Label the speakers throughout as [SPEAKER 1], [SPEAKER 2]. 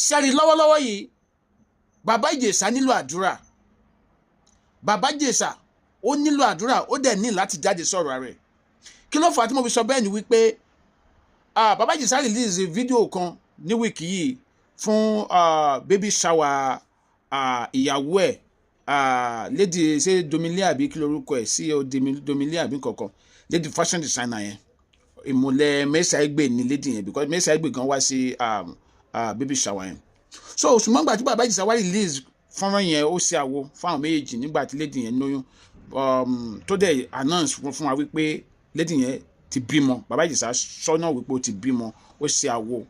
[SPEAKER 1] ṣẹ́rí lọ́wọ́lọ́wọ́ yìí bàbá Ìjẹ̀ṣà nílò àdúrà bàbá Ìjẹ̀ṣà ó nílò àdúrà ó dẹ̀ ní láti jáde sọ̀rọ̀ rẹ̀ kí ló fà á tí mo fi sọ bẹ́ẹ̀ ni wípé bàbá Ìjẹ̀ṣà release fídíò kan ní wíìkì yìí fún baby shower ìyàwó ẹ̀ lady ṣe Domilia àbí kí lorúkọ ẹ̀ CEO Domilia àbí kankan lady fashion designer yẹn ìmùlẹ̀ Mercy Aigbe ní lady yẹn because Mercy Aigbe gan wá sí baby shower yẹn so ṣùgbọ́n gbà tí bàbá Ìjẹ̀ṣà wá release fọ́nrán yẹn ó ṣe àwo fáwọn méjèèjì nígbà tí lady yẹn lóyún tó dẹ̀ announce fún wa wípé lady yẹn ti bímọ bàbá Ìjẹ̀ṣà sọ́nà wípé ó ti bímọ ó ṣe àwo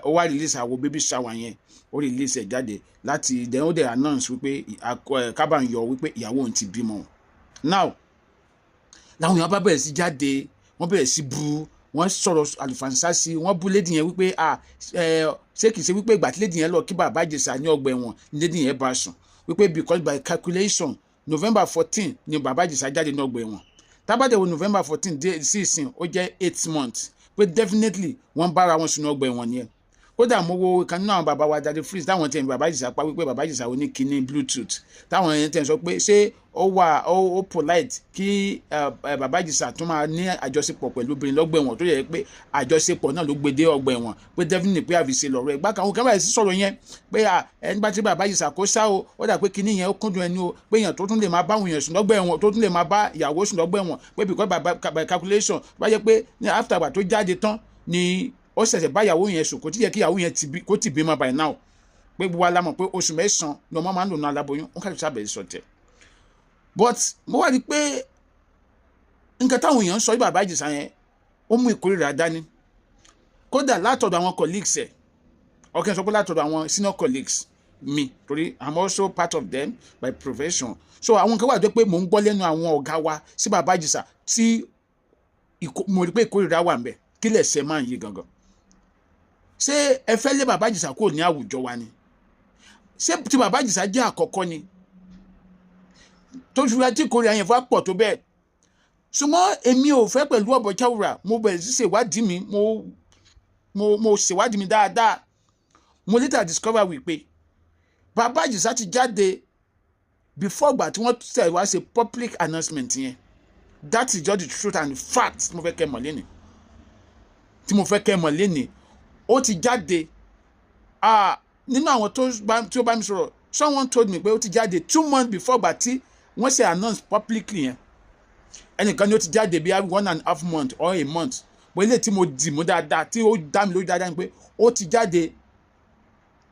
[SPEAKER 1] ó wá release àwo baby shower yẹn ó release ẹ̀ jáde láti then ó dẹ̀ announce wípé kábà ń yọ wípé ìyàwó òun ti bímọ now làwọn èèyàn bá bẹ̀rẹ̀ sí jáde wọ́n bẹ̀rẹ̀ sí bú wọ́n sọ̀rọ̀ àlùfànṣá sí wọ́n bú lady yẹn wípé ṣé kìí ṣe wípé ìgbà tí lady yẹn lọ kí bàbá Ìjẹ̀ṣà ní ọgbà ẹ̀wọ̀n ní lady yẹn bá sùn wípé because by calculation November 14 ni bàbá Ìjẹ̀ṣà jáde ní ọgbà ẹ̀wọ̀n tábàdẹ̀wò November 14 dé sí ìsìn ó jẹ́ 8 months pé definitely wọ́n bára wọn sùn ní ọgbà ẹ̀wọ̀n nìyẹn kódà mo wo kan nínú àwọn bàbá wa Daddy Freeze táwọn tẹ̀ ń bàbá Ìjẹ̀ṣà pa wípé bàbá Ìjẹ̀ṣà ó ní kíní bluetooth táwọn yẹn tẹ̀ ń sọ pé ṣé ó polite kí bàbá Ìjẹ̀ṣà tún máa ní àjọṣepọ̀ pẹ̀lú obìnrin lọ́gbà ẹ̀wọ̀n tó yẹ pé àjọṣepọ̀ náà ló gbé dé ọgbà ẹ̀wọ̀n pé definitely pé àfi ṣe lọ́rọ̀ ẹ̀gbá kan òkè báyìí sí sọ̀rọ̀ yẹn pé ẹni bá ti bàbá Ìjẹ̀ṣà kó sá o ó dà pé kíní yẹn ó kúndùn ẹni o pé èèyàn tó tún lè máa bá àwọn èèyàn sùn lọ́gbà ẹ̀wọ̀n tó tún lè máa bá ìyàwó sùn lọ́gbà ẹ̀wọ̀n pé because by calculation bá yẹ pé after àgbà tó jáde tán ni ó ṣẹ̀ṣẹ̀ bá ìyàwó yẹn sùn kò tí yẹ kí ìyàwó yẹn kó ti bímọ by now pé gbogbo alámọ̀ pé oṣù mẹ́sàn-án ni ọmọ máa ń lò ní aláboyún ó kàlù sábẹ̀ sọ̀tẹ̀ but mo wá rí i pé nǹkan táwọn èèyàn ń sọ bàbá Ìjẹ̀ṣà yẹn ó mú ìkórìíra dání kódà látọ̀dọ̀ àwọn colleagues ẹ̀ ọkẹ́ sọ pé látọ̀dọ̀ àwọn senior colleagues mi torí I'm also part of them by profession so àwọn nǹkan wà jẹ́ pé mò ń gbọ́ lẹ́nu àwọn ọ̀gá wa sí bàbá Ìjẹ̀ṣà tí mo rí pé ìkórìíra wà ń bẹ̀ kí lẹ̀ ṣe máa ń yí gangan ṣé ẹ fẹ́ lé bàbá Ìjẹ̀ṣà kúrò ní àwùjọ wa ni ṣé tí bàbá Ìjẹ̀ṣà jẹ́ àkọ́kọ́ ni tó fi tí ìkórìíra yẹn fún pọ̀ tó bẹ́ẹ̀ ṣùgbọ́n èmi ò fẹ́ pẹ̀lú ọ̀bọ̀ Cháwùrà mo bẹ̀rẹ̀ sí ṣèwádìí mi mo ṣèwádìí mi dáadáa mo later discover wípé bàbá Ìjẹ̀ṣà ti jáde before gbà tí wọ́n tẹ̀ wá ṣe public announcement yẹn that is just the truth and the fact tí mo fẹ́ kẹ́ mọ̀ lẹ́nìí ó ti jáde nínú àwọn tí ó bá mi sọ̀rọ̀ someone told me pé ó ti jáde 2 months before gbà tí wọ́n ṣe announce publicly yẹn ẹnìkan ni ó ti jáde bí 1.5 months or a month bó ilé tí mo dì mú dáadáa tí ó dá mi lójú dáadáa ni pé ó ti jáde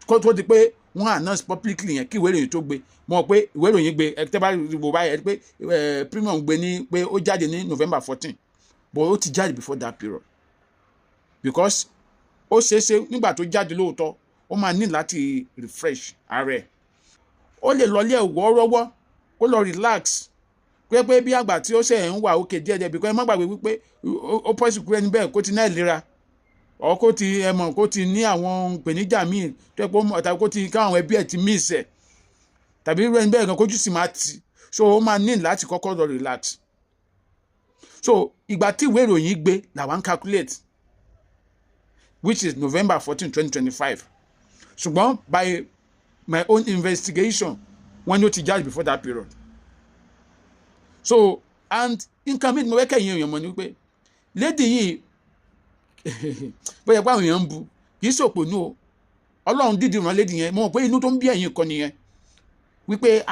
[SPEAKER 1] kó tó di pé wọ́n announce publicly yẹn kí ìwé ìròyìn tó gbé mọ̀ pé ìwé ìròyìn gbé ẹ tẹ́ bá wò báyìí ẹ pé premium gbé ní pé ó jáde ní November 14 but ó ti jáde before that period because ó ṣeéṣe nígbà tó jáde lóòótọ́ ó máa ní láti refresh ara ẹ̀ ó lè lọlé wọ́ọ́rọ́wọ́ kó lọ relax pé bí àgbà tí ó ṣe ń wà òkè díẹ̀díẹ̀ because ẹ má gbàgbé wípé ó pọ́sì kúrẹ́ níbẹ̀ kó ti ná ìlera ọ̀ kó ti ẹ̀mọ̀ kó ti ní àwọn ìpèníjà míì tó yẹ kó tàbí kó ti káwọn ẹbí ẹ̀ ti miss ẹ̀ tàbí rẹ̀ níbẹ̀ gan kójú sì máa tì so ó máa ní láti kọ́kọ́ lọ relax so ìgbà tí ìwé ìròyìn gbé làwọn ń calculate which is November 14, 2025 ṣùgbọ́n by my own investigation wọ́n ní ó ti jáde before that period so and nǹkan mi ni mo fẹ́ kẹ́yìn èèyàn mọ̀ ní wípé lady yìí bóyá pé àwọn èèyàn ń bu kì í ṣòpònú o Ọlọ́run dídì ràn lady yẹn mo mọ̀ pé inú tó ń bí ẹ̀yìn kan nìyẹn wípé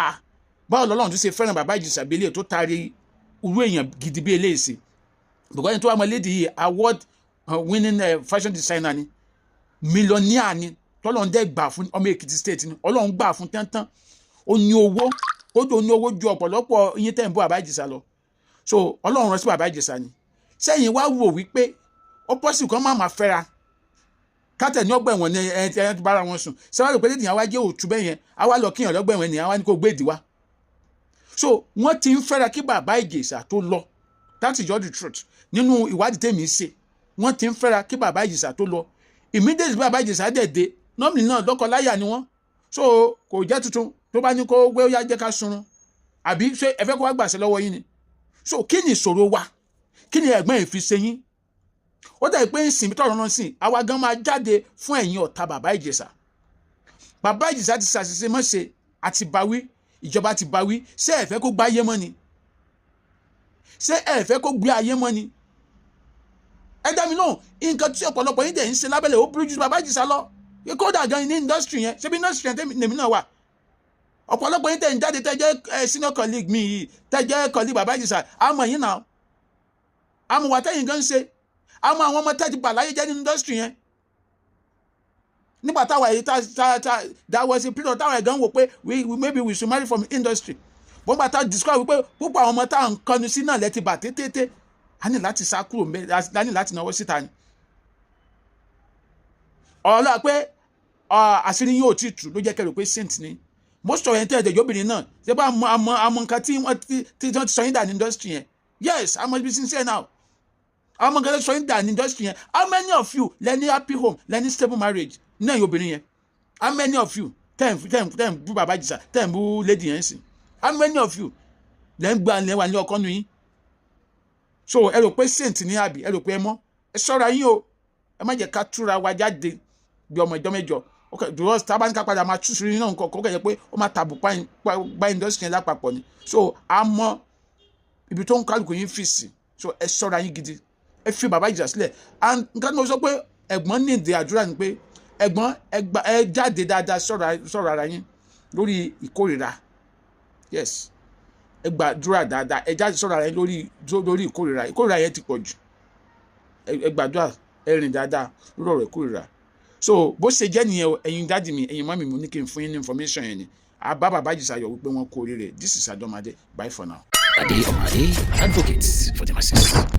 [SPEAKER 1] báwo lọ́lọ́run tó ṣe fẹ́ràn bàbá Ìjẹ̀ṣà Bello tó taari irú èèyàn gidi bí eléyìí sí because ẹni tó wà mọ́ lady yìí award winning fashion designer ni millionaire ni tọ́lọ́run dẹ́ gbà fún ọmọ Èkìtì state ni Ọlọ́run gbà fún tẹ́ntẹ́n ó ní owó ó ní owó ju ọ̀pọ̀lọpọ̀ iye tẹ́ ń bọ́ bàbá Ìjẹ̀ṣà lọ so Ọlọ́run rán sí bàbá Ìjẹ̀ṣà ni sẹ́yìn wá wò wípé ó pọ́sì kan máa fẹ́ra kátẹ̀ ní ọgbà ẹ̀wọ̀n ni ẹ̀ ti bára wọn sùn sẹ́wọ́n rò pé lẹ́yìn àwa jẹ́ òtún bẹ́yẹn àwa lọ kíyàn lọ́gbà ẹ̀wọ̀n ni àwa ní kó gbé ìdíwá so wọ́n ti ń fẹ́ra kí bàbá Ìjẹ̀ṣà tó lọ that is just the truth nínú ìwádìí tèmi ṣe wọ́n ti ń fẹ́ra kí bàbá Ìjẹ̀ṣà tó lọ immediately bàbá Ìjẹ̀ṣà dẹ̀dẹ̀ normally náà lọ́kọláya ni wọ́n so kò jẹ́ tuntun tó bá ní kó gbé ó yá jẹ́ ká sunrun àbí ṣé ẹ fẹ́ kó wá gbàṣẹ lọ́wọ́ yín ni so kí ni ìṣòro wa kí ni ẹ̀gbọ́n ìfi ṣe yín ó dà pé ń sìn tọ̀rọ̀ náà sìn àwa gan máa jáde fún ẹ̀yin ọ̀tá bàbá Ìjẹ̀ṣà. Bàbá Ìjẹ̀ṣà ti ṣàṣìṣe mọ́ṣe àti báwí, ìjọba ti báwí. Ṣé ẹ fẹ́ kó gbá ayé mọ́ ni? Ṣé ẹ fẹ́ kó gbé ayé mọ́ ni? Ẹ dá mi náà, nǹkan tí ọ̀pọ̀lọpọ̀ yín dẹ̀ ń ṣe lábẹ́lẹ̀ ó burú ju bàbá Ìjẹ̀ṣà lọ. Kódà gan ní industry yẹn, ṣé bí industry yẹn tèmi náà wà. Ọ̀pọ̀lọpọ̀ yín tẹ̀ ń jáde tẹ́ jẹ́ senior colleague mi yìí, tẹ́ jẹ́ colleague bàbá Ìjẹ̀ṣà, àmọ́ yín náà. Àmọ́ wà tẹ́yìn gan ṣe. Àmọ́ àwọn ọmọ tẹ́ ti bà láyé jẹ́ ní industry yẹn. Nígbà táwa yìí that was a period táwa gan wò pé maybe we should marry from industry. Bọ́n bá ta discover wípé púpọ̀ àwọn ọmọ tá à ń kọnu sí náà lẹ́ti bà tètè. A ní láti sá kúrò mbẹ́, a ní láti náwó síta ni. Ọ̀la pé àṣírí yín ò tí tù ló jẹ́ kẹ́rù pé saint ni. Most of ẹ̀yin tẹ́ ẹ̀jẹ̀ obìnrin náà ṣé bá àmọ́ nǹkan tí wọ́n ti sọ yín dà ní industry yẹn. Yes, I must be sincere now. Àwọn nǹkan tí sọ yín dà ní industry yẹn. How many of you lẹ́ni happy home, lẹ́ni stable marriage náà yín obìnrin yẹn? How many of you tẹ́ ń bú bàbá Ìjẹ̀ṣà, tẹ́ ń bú lady yẹn sìn? How many of you lẹ́ ń gba lẹ́wà ní ọkọ nu yín? So ẹ rò pé saint ní àbí ẹ rò pé ẹ mọ́? Ẹ ṣọ́ra yín o. Ẹ má jẹ́ ká túra wa jáde bí ọmọ ìjọ mẹ́jọ. Okay, because tábà ní ká padà máa tú sí náà nǹkan kó kẹ́yẹ pé ó máa tàbù pa industry yẹn lápapọ̀ ni. So a mọ ibi tó ń kálukú yín fi sí. So ẹ ṣọ́ra yín gidi. Ẹ fi bàbá Ìjẹ̀ṣà sílẹ̀. And nǹkan tí mo sọ pé ẹ̀gbọ́n ní ìdí àdúrà ni pé ẹ̀gbọ́n ẹ jáde dáadáa sọ̀rọ̀ ara yín lórí ìkórìíra. Yes. Ẹ gbàdúrà dáadáa, ẹ jáde sọ̀rọ̀ ara yín lórí ìkórìíra yẹn ti pọ̀ jù. Ẹ gbàdúrà, ẹ rìn dáadáa lórí ọ̀rọ̀ ìkórìíra. So bó ṣe jẹ́ nìyẹn ẹ̀yin dáàdì mi, ẹ̀yin mọ́mì mi ní kí n fún yín ní information yẹn ni. Àbá bàbá Ìjẹ̀ṣà yọ̀ wípé wọ́n kú oríire. This is Adomade. Bye for now.
[SPEAKER 2] Ade Omade, advocates for the masses.